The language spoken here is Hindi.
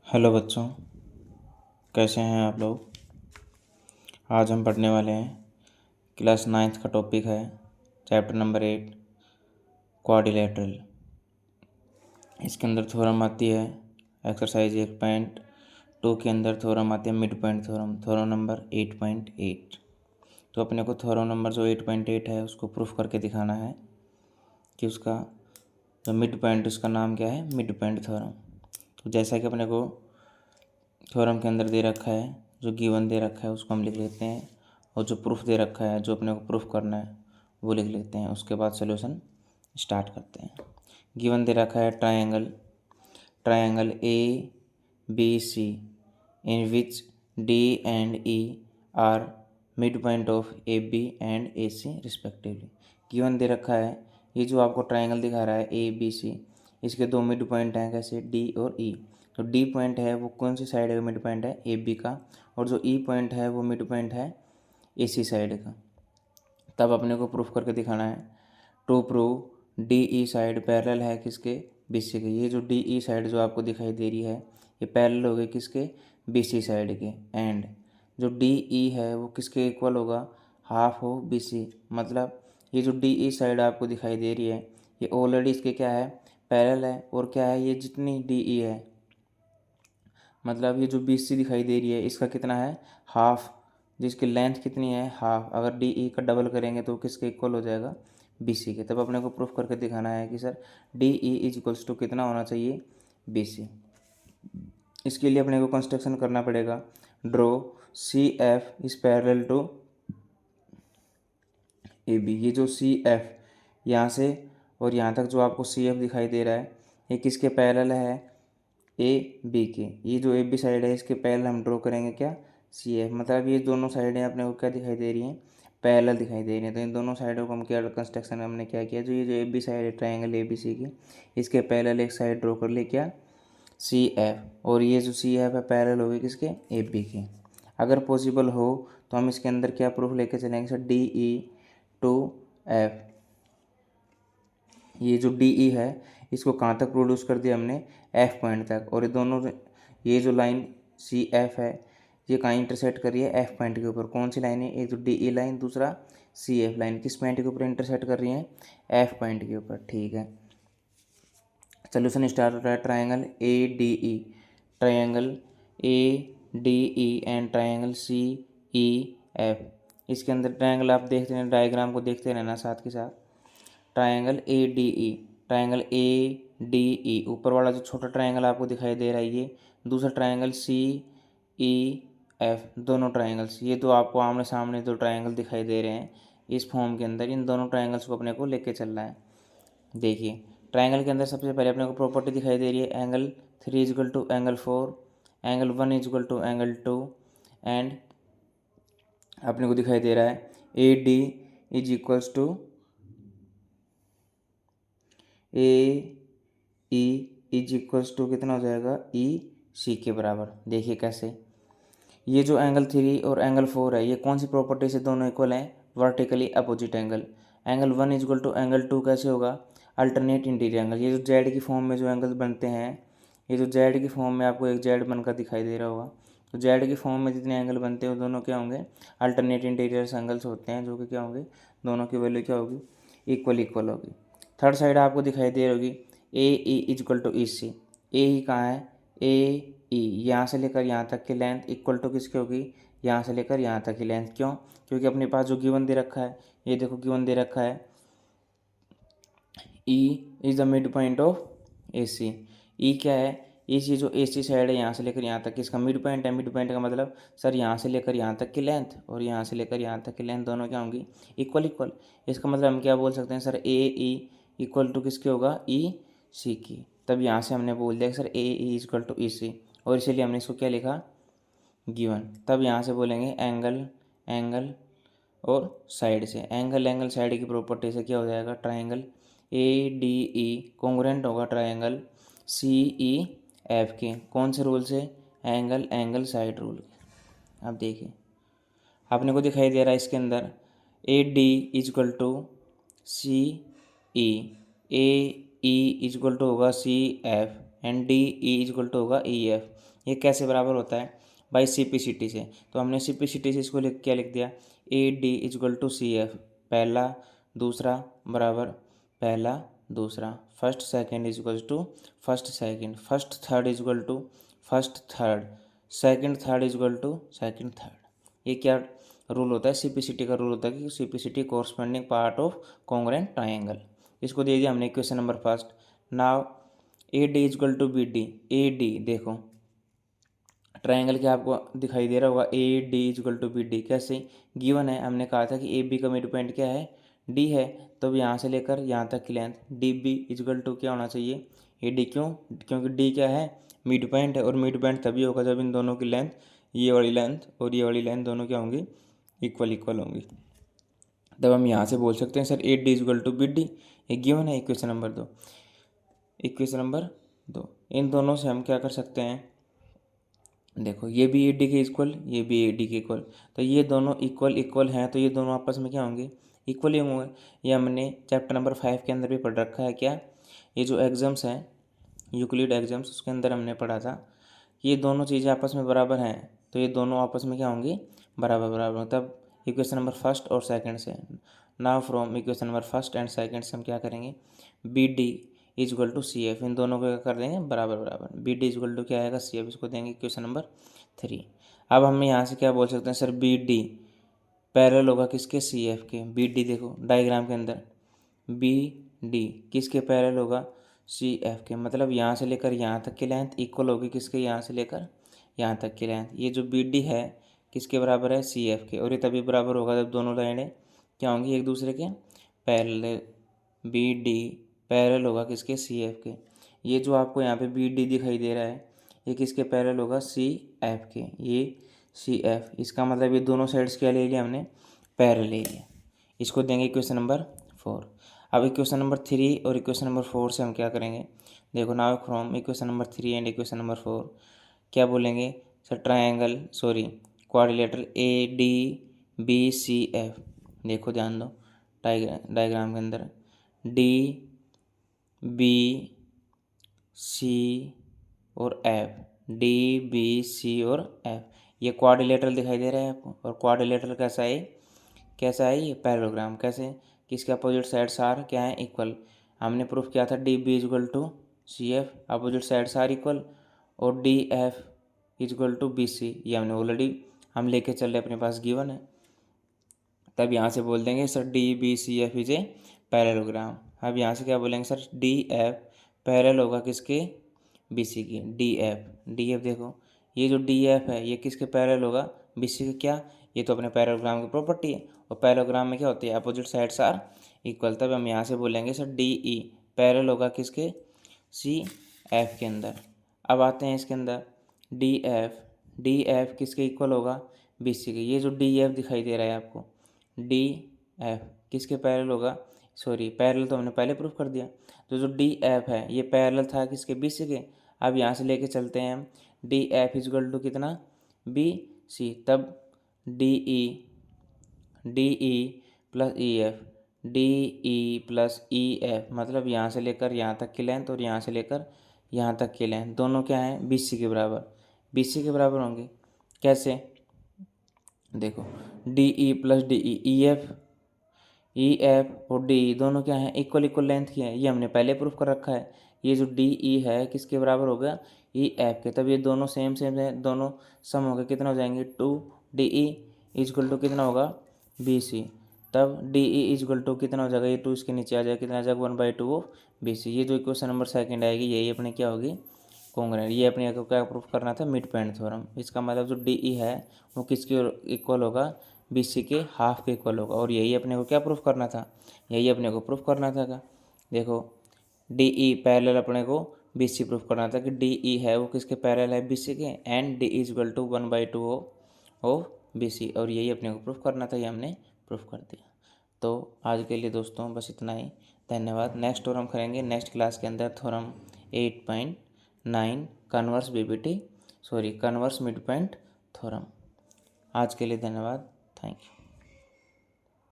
हेलो बच्चों, कैसे हैं आप लोग। आज हम पढ़ने वाले हैं क्लास 9th का टॉपिक है चैप्टर नंबर 8 क्वाड्रिलेटरल। इसके अंदर थ्योरम आती है एक्सरसाइज 1.2 के अंदर थ्योरम आती है mid point theorem, theorem number 8.8। तो अपने को थ्योरम नंबर जो 8.8 है उसको प्रूफ करके दिखाना है कि उसका जो मिड पॉइंट उसका नाम क्या है, मिड पॉइंट थ्योरम। तो जैसा कि अपने को थ्योरम के अंदर दे रखा है, जो गिवन दे रखा है उसको हम लिख लेते हैं, और जो प्रूफ दे रखा है जो अपने को प्रूफ करना है वो लिख लेते हैं। उसके बाद सॉल्यूशन स्टार्ट करते हैं। गिवन दे रखा है triangle ABC in which D and E are mid point of AB and AC respectively. Given दे रखा है ये जो आपको ट्रायंगल दिखा रहा है ABC, इसके दो मिड पॉइंट हैं कैसे, D और E। तो D पॉइंट है वो कौन सी साइड का मिड पॉइंट है, AB का, और जो E पॉइंट है वो मिड पॉइंट है AC साइड का। तब अपने को प्रूफ करके दिखाना है। To prove DE side parallel है किसके, BC के। ये जो DE साइड जो आपको दिखाई दे रही है ये पैरेलल हो गई किसके, BC साइड के। एंड जो DE है वो किसके इक्वल होगा, हाफ ऑफ BC। मतलब ये जो DE साइड आपको दिखाई दे रही है ये ऑलरेडी इसके क्या है, पैरेलल है। और क्या है, ये जितनी DE है मतलब ये जो BC दिखाई दे रही है इसका कितना है, हाफ। जिसकी लेंथ कितनी है, हाफ। अगर DE का डबल करेंगे तो किसके इक्वल हो जाएगा, BC के। तब अपने को प्रूफ करके दिखाना है कि sir DE is equals to कितना होना चाहिए, BC। इसके लिए अपने को कंस्ट्रक्शन करना पड़ेगा। Draw CF is parallel to AB। ये जो CF यहाँ से और यहाँ तक जो आपको CF दिखाई दे रहा है ये किसके पैरेलल है, AB के। ये जो AB साइड है इसके पैरेलल हम ड्रॉ करेंगे क्या, CF। मतलब ये दोनों साइडें अपने को क्या दिखाई दे रही हैं, पैरेलल दिखाई दे रही हैं। तो इन दोनों साइडों को हम क्या कंस्ट्रक्शन में हमने क्या किया, जो ये जो AB साइड है ट्रायंगल ABC की, इसके पैरेलल एक साइड ड्रॉ कर ले क्या, CF। और ये जो CF है पैरेलल होगी किसके, AB के। अगर पॉसिबल हो तो हम इसके अंदर क्या प्रूफ लेके चलेंगे सर, DE टू F। ये जो DE है इसको कहाँ तक प्रोड्यूस कर दिया हमने, F पॉइंट तक। और ये दोनों ये जो लाइन CF है ये कहाँ इंटरसेक्ट कर रही है, F पॉइंट के ऊपर। कौन सी लाइन है, एक तो DE लाइन, दूसरा CF लाइन किस पॉइंट के ऊपर इंटरसेक्ट कर रही है, F पॉइंट के ऊपर। ठीक है, सोल्यूशन स्टार्ट होता है। Triangle ADE and triangle CEF। इसके अंदर ट्रायंगल आप देखते रहना, डायग्राम को देखते रहना साथ के साथ। ट्रायंगल ADE ऊपर वाला जो छोटा ट्रायंगल आपको दिखाई दे रहा है ये, दूसरा ट्रायंगल CEF। दोनों ट्रायंगल्स ये तो आपको आमने सामने दो ट्रायंगल दिखाई दे रहे हैं इस फॉर्म के अंदर, इन दोनों ट्रायंगल्स को अपने को लेके चलना है। देखिए ट्रायंगल के अंदर सबसे पहले अपने को प्रॉपर्टी दिखाई दे रही है, angle 3 is equal to angle 4, angle 1 is equal to angle 2, and अपने को दिखाई दे रहा है AD is equals to AE is equals to कितना हो जाएगा, EC के बराबर। देखिए कैसे, ये जो एंगल 3 और एंगल 4 है ये कौन सी प्रॉपर्टी से दोनों इक्वल हैं, vertically opposite angle. Angle 1 is equal to angle 2 कैसे होगा, अल्टरनेट इंटीरियर एंगल। ये जो जेड की फॉर्म में जो एंगल्स बनते हैं, ये जो जेड की फॉर्म में आपको एक जेड बनकर दिखाई दे रहा होगा, तो जेड की फॉर्म में जितने एंगल बनते हैं वो दोनों क्या होंगे, अल्टरनेट इंटीरियर एंगल्स होते हैं, जो कि क्या होंगे, दोनों की वैल्यू क्या होगी, इक्वल होगी। थर्ड साइड आपको दिखाई दे रही होगी AE is equal to EC। AE कहाँ है, AE यहाँ से लेकर यहाँ तक की लेंथ इक्वल टू किसकी होगी, यहाँ से लेकर यहाँ तक की लेंथ। क्यों, क्योंकि अपने पास जो गिवन दे रखा है, ये देखो गिवन दे रखा है E is the mid point of AC। E क्या है, EC जो AC साइड है यहाँ से लेकर यहाँ तक इसका मिड पॉइंट है। मिड पॉइंट का मतलब सर यहाँ से लेकर यहाँ तक की लेंथ और यहाँ से लेकर यहाँ तक की लेंथ दोनों क्या होंगी, इक्वल। इसका मतलब हम क्या बोल सकते हैं सर, AE इक्वल टू किसके होगा, EC की। तब यहाँ से हमने बोल दिया कि sir AE equal to EC, और इसीलिए हमने इसको क्या लिखा, गिवन। तब यहाँ से बोलेंगे एंगल और साइड से, एंगल साइड की प्रॉपर्टी से क्या हो जाएगा, ट्रायंगल ADE कॉन्ग्रुएंट होगा ट्रायंगल CEF के। कौन से रूल से, एंगल साइड रूल। अब देखिए आपने को दिखाई दे रहा है इसके अंदर AD is equal to CE, AE is equal to होगा CF and DE is equal to होगा EF। ये कैसे बराबर होता है? बाई CP/CT से। तो हमने CP/CT से इसको क्या लिख दिया, AD इक्वल टू CF, पहला दूसरा बराबर पहला दूसरा, first second equal to first second, first third equal to first third, second third equal to second third. ये क्या रूल होता है? CP/CT का रूल होता है कि CP/CT corresponding part of congruent triangle. इसको दे दिया हमने question number first. Now AD equal to BD, AD देखो ट्राइंगल क्या आपको दिखाई दे रहा होगा, AD इक्वल टू BD, कैसे गिवन है? हमने कहा था कि AB का मिड पॉइंट क्या है, D है। तो अब यहाँ से लेकर यहाँ तक की लेंथ DB इक्वल टू क्या होना चाहिए, AD। क्यों? क्योंकि D क्या है, मिड पॉइंट है, और मिड पॉइंट तभी होगा जब इन दोनों की लेंथ, ये वाली लेंथ और ये वाली लेंथ दोनों क्या होंगी, इक्वल होंगी। तब हम यहाँ से बोल सकते हैं sir AD equal to BD, ये गिवन है इक्वेशन नंबर 2। इक्वेशन नंबर 2, इन दोनों से हम क्या कर सकते हैं, देखो ये भी AD के इक्वल, ये भी AD के इक्वल, तो ये दोनों इक्वल हैं, तो ये दोनों आपस में क्या होंगे, इक्वल ही होंगे। ये हमने चैप्टर नंबर 5 के अंदर भी पढ़ रखा है। क्या? ये जो एग्जाम्स हैं, यूक्लिड एग्जाम्स, उसके अंदर हमने पढ़ा था ये दोनों चीज़ें आपस में बराबर हैं, तो ये दोनों आपस में क्या होंगी, बराबर। तब इक्वेशन नंबर फर्स्ट और सेकंड से, now from equation number first and second से हम क्या करेंगे, BD इक्वल टू CF, इन दोनों को क्या कर देंगे, बराबर। BD इक्वल टू क्या आएगा, CF, इसको देंगे क्वेश्चन नंबर 3। अब हम यहाँ से क्या बोल सकते हैं सर, BD पैरेलल होगा किसके, CF के। BD देखो डायग्राम के अंदर, BD किसके पैरेलल होगा, CF के। मतलब यहाँ से लेकर यहाँ तक की लेंथ इक्वल होगी किसके, यहाँ से लेकर यहाँ तक की लेंथ। ये जो BD है किसके बराबर है, CF के। और ये तभी बराबर होगा जब दोनों लाइनें क्या होंगी, एक दूसरे के पैरेलल। BD पैरेलल होगा किसके, CF के। ये जो आपको यहाँ पे BD दिखाई दे रहा है, ये किसके पैरेलल होगा, CF के। ये CF, इसका मतलब ये दोनों साइड्स क्या ले लिया हमने, पैरेलल ले लिया। इसको देंगे इक्वेशन नंबर 4। अब इक्वेशन नंबर 3 और इक्वेशन नंबर 4 से हम क्या करेंगे, देखो now from equation number 3 and equation number 4 क्या बोलेंगे सर, क्वाड्रिलेटरल ADBCF। देखो ध्यान दो डायग्राम के अंदर DBC और F, DBC और F, ये क्वाड्रिलेटरल दिखाई दे रहा है आपको। और क्वाड्रिलेटरल कैसा है ये पैरेललोग्राम। कैसे, किसके अपोजिट साइड्स आर क्या है, इक्वल। हमने प्रूफ किया था DB equal to CF, opposite sides are equal, और DF इक्वल टू BC, ये हमने ऑलरेडी हम लेके चल रहे अपने पास गिवन है। तब यहाँ से बोल देंगे sir DBCF is a parallelogram. अब यहाँ से क्या बोलेंगे सर, DF पैरेलल होगा किसके, BC की। DF देखो ये जो DF है ये किसके पैरेलल होगा, BC के। क्या? ये तो अपने पैरेललोग्राम की प्रॉपर्टी है, और पैरेललोग्राम में क्या होती है, अपोजिट साइड्स आर इक्वल। तब हम यहाँ से बोलेंगे सर DE पैरेलल होगा किसके, CF के अंदर। अब आते हैं इसके अंदर DF किसके इक्वल होगा, BC के। ये जो DF दिखाई दे रहा है आपको, DF किसके पैरेलल होगा, सॉरी पैरेलल तो हमने पहले प्रूफ कर दिया। तो जो DF है ये पैरेलल था किसके, BC के। अब यहाँ से लेके चलते हैं हम, DF इक्वल टू कितना, BC। तब DE plus EF, DE plus EF, मतलब यहाँ से लेकर यहाँ तक की लेंथ और यहाँ से लेकर यहाँ तक की लेंथ दोनों क्या हैं, BC के बराबर। BC के बराबर होंगे कैसे, देखो DE प्लस DE, EF और DE दोनों क्या हैं, इक्वल लेंथ की है। ये हमने पहले प्रूफ कर रखा है। ये जो DE है किसके बराबर हो गया, EF के। तब ये दोनों सेम है, दोनों सम हो गए, कितना हो जाएंगे, 2DE इक्वल टू कितना होगा, BC। तब DE इक्वल टू कितना हो जाएगा, ये 2 इसके नीचे आ जाएगा, कितना आ जाएगा, 1/2 ऑफ BC। ये जो इक्वेशन नंबर सेकंड आएगी यही अपने क्या होगी, कॉन्ग्रुएंट। ये अपने को क्या प्रूफ करना था, मिड पॉइंट थ्योरम। इसका मतलब जो DE है वो किसके इक्वल होगा, BC के हाफ के इक्वल होगा। और यही अपने को क्या प्रूफ करना था, यही अपने को प्रूफ करना था का। देखो DE पैरेलल अपने को BC प्रूफ करना था कि DE है वो किसके पैरेलल है, BC के, and DE equal to 1/2 of BC। और यही अपने को प्रूफ करना था, ये हमने प्रूफ कर दिया। तो आज के लिए दोस्तों बस इतना ही, धन्यवाद। नेक्स्ट थ्योरम करेंगे नेक्स्ट क्लास के अंदर, theorem 8.9 converse mid point theorem. आज के लिए धन्यवाद, थैंक यू।